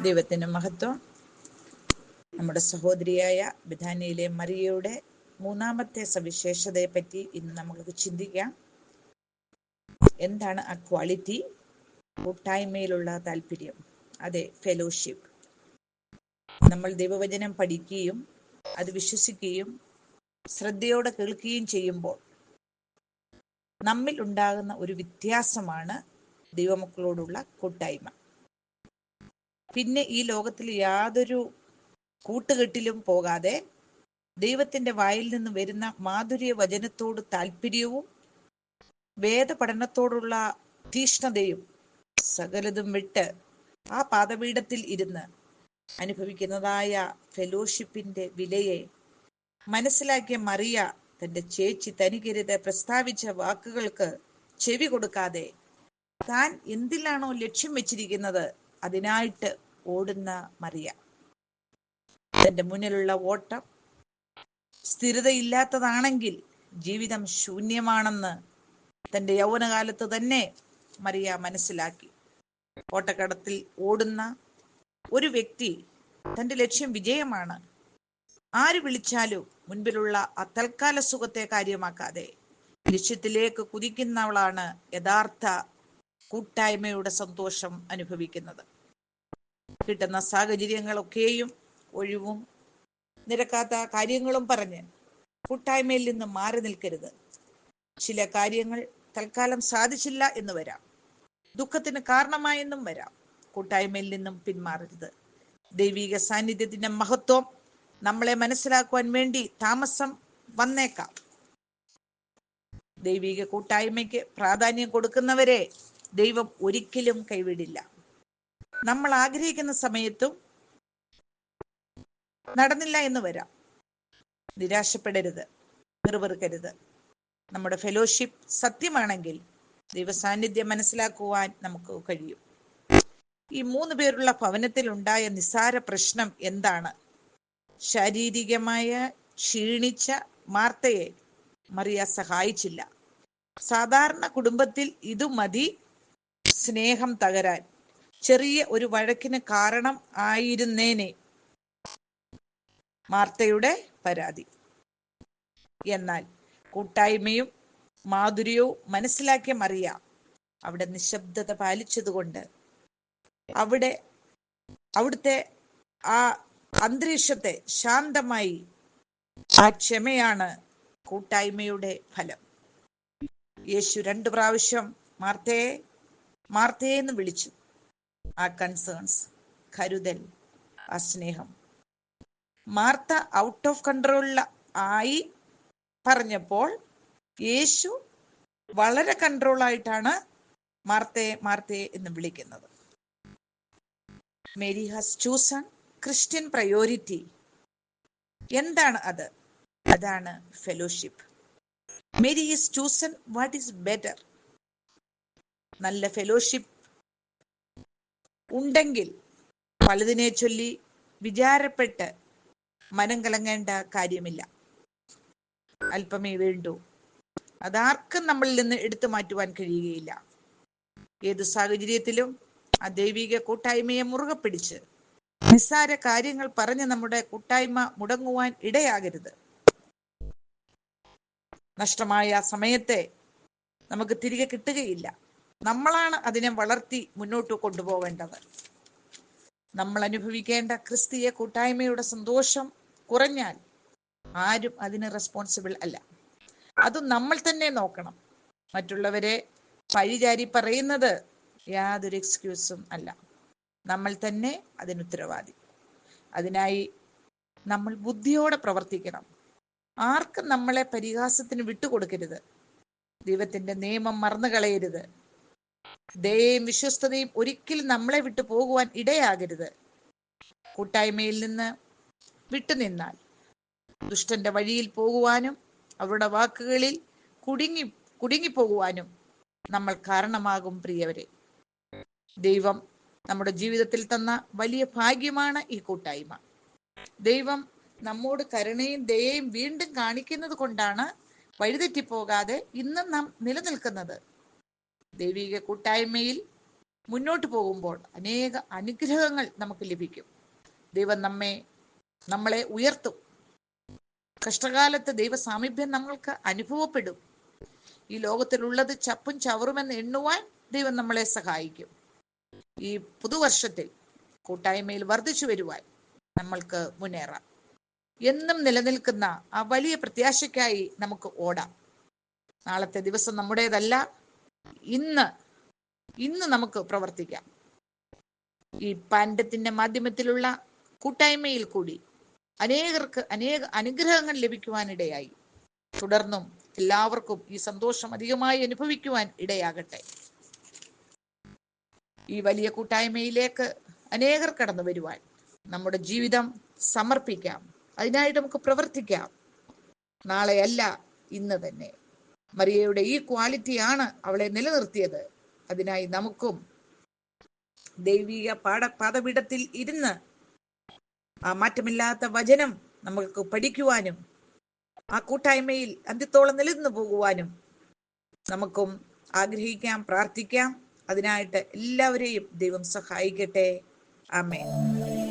ദൈവത്തിന് മഹത്വം. നമ്മുടെ സഹോദരിയായ ബഥാനിയിലെ മറിയയുടെ മൂന്നാമത്തെ സവിശേഷതയെ പറ്റി ഇന്ന് നമുക്ക് ചിന്തിക്കാം. എന്താണ് ആ ക്വാളിറ്റി? കൂട്ടായ്മയിലുള്ള താല്പര്യം, അതെ, ഫെലോഷിപ്പ്. നമ്മൾ ദൈവവചനം പഠിക്കുകയും അത് വിശ്വസിക്കുകയും ശ്രദ്ധയോടെ കേൾക്കുകയും ചെയ്യുമ്പോൾ നമ്മിൽ ഉണ്ടാകുന്ന ഒരു വ്യത്യാസമാണ് ദൈവമക്കളോടുള്ള കൂട്ടായ്മ. പിന്നെ ഈ ലോകത്തിൽ യാതൊരു കൂട്ടുകെട്ടിലും പോകാതെ ദൈവത്തിന്റെ വായിൽ നിന്ന് വരുന്ന മാധുര്യ വചനത്തോട് താല്പര്യവും വേദപഠനത്തോടുള്ള തീഷ്ണതയും സകലതും വിട്ട് ആ പാദപീഠത്തിൽ ഇരുന്ന് അനുഭവിക്കുന്നതായ ഫെലോഷിപ്പിന്റെ വിലയെ മനസ്സിലാക്കിയ മറിയ തന്റെ ചേച്ചി തനിക്കരുത് പ്രസ്താവിച്ച വാക്കുകൾക്ക് ചെവി കൊടുക്കാതെ താൻ എന്തിലാണോ ലക്ഷ്യം വെച്ചിരിക്കുന്നത് അതിനായിട്ട് ഓടുന്ന മറിയ. തന്റെ മുന്നിലുള്ള ഓട്ടം സ്ഥിരതയില്ലാത്തതാണെങ്കിൽ ജീവിതം ശൂന്യമാണെന്ന് തന്റെ യൗവനകാലത്ത് തന്നെ മറിയ മനസ്സിലാക്കി. ഓട്ടക്കടത്തിൽ ഓടുന്ന ഒരു വ്യക്തി തന്റെ ലക്ഷ്യം വിജയമാണ്. ആര് വിളിച്ചാലും മുൻപിലുള്ള ആ തൽക്കാല സുഖത്തെ കാര്യമാക്കാതെ ലക്ഷ്യത്തിലേക്ക് കുതിക്കുന്നവളാണ് യഥാർത്ഥ കൂട്ടായ്മയുടെ സന്തോഷം അനുഭവിക്കുന്നത്. കിട്ടുന്ന സാഹചര്യങ്ങളൊക്കെയും ഒഴിവും നിരക്കാത്ത കാര്യങ്ങളും പറഞ്ഞ് കൂട്ടായ്മയിൽ നിന്ന് മാറി നിൽക്കരുത്. ചില കാര്യങ്ങൾ തൽക്കാലം സാധിച്ചില്ല എന്ന് വരാം, ദുഃഖത്തിന് കാരണമായെന്നും വരാം. കൂട്ടായ്മയിൽ നിന്നും പിന്മാറരുത്. ദൈവിക സാന്നിധ്യത്തിന്റെ മഹത്വം നമ്മളെ മനസ്സിലാക്കുവാൻ വേണ്ടി താമസം വന്നേക്കാം. ദൈവിക കൂട്ടായ്മയ്ക്ക് പ്രാധാന്യം കൊടുക്കുന്നവരെ ദൈവം ഒരിക്കലും കൈവിടില്ല. നമ്മൾ ആഗ്രഹിക്കുന്ന സമയത്തും നടന്നില്ല എന്ന് വരാം. നിരാശപ്പെടരുത്, നിർവെറുക്കരുത്. നമ്മുടെ ഫെലോഷിപ്പ് സത്യമാണെങ്കിൽ ദൈവസാന്നിധ്യം മനസ്സിലാക്കുവാൻ നമുക്ക് കഴിയും. ഈ 3 പേരുള്ള ഭവനത്തിൽ ഉണ്ടായ നിസ്സാര പ്രശ്നം എന്താണ്? ശാരീരികമായ ക്ഷീണിച്ച മാർത്തയെ മറിയ സഹായിച്ചില്ല. സാധാരണ കുടുംബത്തിൽ ഇതു മതി സ്നേഹം തകരാൻ. ചെറിയ ഒരു വഴക്കിന് കാരണം ആയിരുന്നേനെ മാർത്തയുടെ പരാതി. എന്നാൽ കൂട്ടായ്മയും മാധുര്യവും മനസ്സിലാക്കിയ മറിയ അവിടെ നിശബ്ദത പാലിച്ചതുകൊണ്ട് അവിടുത്തെ ആ അന്തരീക്ഷത്തെ ശാന്തമായി. ആ ക്ഷമയാണ് കൂട്ടായ്മയുടെ ഫലം. യേശു 2 പ്രാവശ്യം മാർത്തയെ മാർത്തയെ എന്ന് വിളിച്ചു. ആ കൺസേൺസ്, കരുതൽ, ആ സ്നേഹം. മാർത്ത ഔട്ട് ഓഫ് കൺട്രോൾ ആയി പറഞ്ഞപ്പോൾ യേശു വളരെ കൺട്രോൾ ആയിട്ടാണ് മാർത്തയെ മാർത്തയെ എന്ന് വിളിക്കുന്നത്. Mary has chosen Christian priority. എന്താണ് അത്? അതാണ് fellowship. Mary is chosen what is better. നല്ല ഫെലോഷിപ്പ് ഉണ്ടെങ്കിൽ പലതിനെ ചൊല്ലി വിചാരപ്പെട്ട് മനം കലങ്ങേണ്ട കാര്യമില്ല. അല്പമേ വേണ്ടൂ. അതാർക്കും നമ്മളിൽ നിന്ന് എടുത്തു മാറ്റുവാൻ കഴിയുകയില്ല. ഏത് സാഹചര്യത്തിലും ആ ദൈവിക കൂട്ടായ്മയെ മുറുകെ പിടിച്ച് നിസ്സാര കാര്യങ്ങൾ പറഞ്ഞ് നമ്മുടെ കൂട്ടായ്മ മുടങ്ങുവാൻ ഇടയാകരുത്. നഷ്ടമായ സമയത്തെ നമുക്ക് തിരികെ കിട്ടുകയില്ല. നമ്മളാണ് അതിനെ വളർത്തി മുന്നോട്ട് കൊണ്ടുപോവേണ്ടത്. നമ്മൾ അനുഭവിക്കേണ്ട ക്രിസ്തീയ കൂട്ടായ്മയുടെ സന്തോഷം കുറഞ്ഞാൽ ആരും അതിന് റെസ്പോൺസിബിൾ അല്ല. അതും നമ്മൾ തന്നെ നോക്കണം. മറ്റുള്ളവരെ പഴിചാരി പറയുന്നത് യാതൊരു എക്സ്ക്യൂസും അല്ല. നമ്മൾ തന്നെ അതിന് ഉത്തരവാദി. അതിനായി നമ്മൾ ബുദ്ധിയോടെ പ്രവർത്തിക്കണം. ആർക്കും നമ്മളെ പരിഹാസത്തിന് വിട്ടുകൊടുക്കരുത്. ദൈവത്തിന്റെ നിയമം മറന്നു കളയരുത്. ദയയും വിശ്വസ്തതയും ഒരിക്കലും നമ്മളെ വിട്ടു പോകുവാൻ ഇടയാകരുത്. കൂട്ടായ്മയിൽ നിന്ന് വിട്ടുനിന്നാൽ ദുഷ്ടന്റെ വഴിയിൽ പോകുവാനും അവരുടെ വാക്കുകളിൽ കുടുങ്ങിപ്പോകുവാനും നമ്മൾ കാരണമാകും. പ്രിയവരെ, ദൈവം നമ്മുടെ ജീവിതത്തിൽ തന്ന വലിയ ഭാഗ്യമാണ് ഈ കൂട്ടായ്മ. ദൈവം നമ്മോട് കരുണയും ദയയും വീണ്ടും കാണിക്കുന്നത് കൊണ്ടാണ് വഴിതെറ്റിപ്പോകാതെ ഇന്നും നാം നിലനിൽക്കുന്നത്. ദൈവിക കൂട്ടായ്മയിൽ മുന്നോട്ട് പോകുമ്പോൾ അനേക അനുഗ്രഹങ്ങൾ നമുക്ക് ലഭിക്കും. ദൈവം നമ്മളെ ഉയർത്തും. കഷ്ടകാലത്ത് ദൈവ സാമീപ്യം നമ്മൾക്ക് അനുഭവപ്പെടും. ഈ ലോകത്തിലുള്ളത് ചപ്പും ചവറുമെന്ന് എണ്ണുവാൻ ദൈവം നമ്മളെ സഹായിക്കും. ഈ പുതുവർഷത്തിൽ കൂട്ടായ്മയിൽ വർദ്ധിച്ചു വരുവാൻ നമ്മൾക്ക് മുന്നേറാം. എന്നും നിലനിൽക്കുന്ന ആ വലിയ പ്രത്യാശയ്ക്കായി നമുക്ക് ഓടാം. നാളത്തെ ദിവസം നമ്മുടേതല്ല. ഇന്ന് നമുക്ക് പ്രവർത്തിക്കാം. ഈ പാൻഡത്തിന്റെ മാധ്യമത്തിലുള്ള കൂട്ടായ്മയിൽ കൂടി അനേകർക്ക് അനേക അനുഗ്രഹങ്ങൾ ലഭിക്കുവാനിടയായി. തുടർന്നും എല്ലാവർക്കും ഈ സന്തോഷം അധികമായി അനുഭവിക്കുവാൻ ഇടയാകട്ടെ. ഈ വലിയ കൂട്ടായ്മയിലേക്ക് അനേകർ കടന്നു വരുവാൻ നമ്മുടെ ജീവിതം സമർപ്പിക്കാം. അതിനായിട്ട് നമുക്ക് പ്രവർത്തിക്കാം. നാളെയല്ല, ഇന്ന് തന്നെ. മറിയയുടെ ഈ ക്വാളിറ്റിയാണ് അവളെ നിലനിർത്തിയത്. അതിനായി നമുക്കും ദൈവിക പാദപീഠത്തിൽ ഇരുന്ന് ആ മാറ്റമില്ലാത്ത വചനം നമുക്ക് പഠിക്കുവാനും ആ കൂട്ടായ്മയിൽ അന്ത്യത്തോളം നിലനിന്നു പോകുവാനും നമുക്കും ആഗ്രഹിക്കാം, പ്രാർത്ഥിക്കാം. അതിനായിട്ട് എല്ലാവരെയും ദൈവം സഹായിക്കട്ടെ. ആമേൻ.